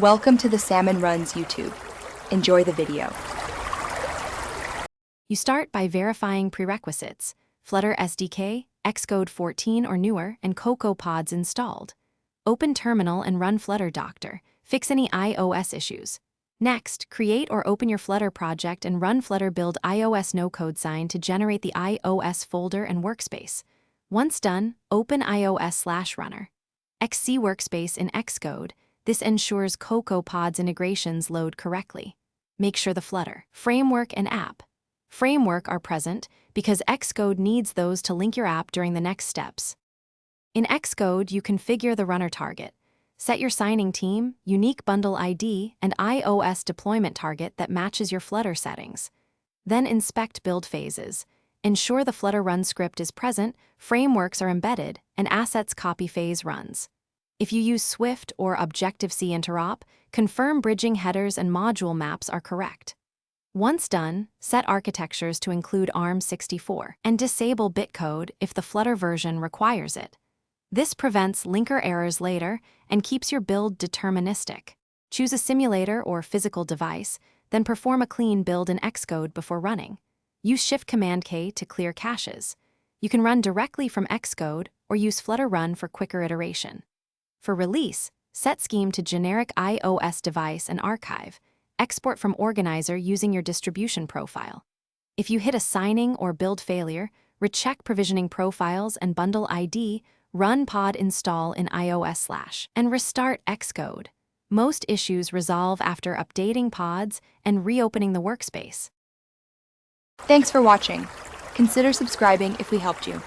Welcome to the Salmon Runs YouTube. Enjoy the video. You start by verifying prerequisites: Flutter SDK, Xcode 14 or newer, and Cocoa pods installed. Open Terminal and run Flutter Doctor. Fix any iOS issues. Next, create or open your Flutter project and run Flutter build iOS no-code sign to generate the iOS folder and workspace. Once done, open iOS/runner. XC workspace in Xcode. This ensures Cocoa pods integrations load correctly. Make sure the Flutter framework and app framework are present because Xcode needs those to link your app during the next steps. In Xcode, you configure the runner target. Set your signing team, unique bundle ID, and iOS deployment target that matches your Flutter settings. Then inspect build phases. Ensure the Flutter run script is present, frameworks are embedded, and assets copy phase runs. If you use Swift or Objective-C interop, confirm bridging headers and module maps are correct. Once done, set architectures to include ARM64 and disable bitcode if the Flutter version requires it. This prevents linker errors later and keeps your build deterministic. Choose a simulator or physical device, then perform a clean build in Xcode before running. Use Shift-Command-K to clear caches. You can run directly from Xcode or use Flutter Run for quicker iteration. For release, set scheme to generic iOS device and archive. Export from organizer using your distribution profile. If you hit a signing or build failure, recheck provisioning profiles and bundle ID, run pod install in iOS/ and restart Xcode. Most issues resolve after updating pods and reopening the workspace. Thanks for watching. Consider subscribing if we helped you.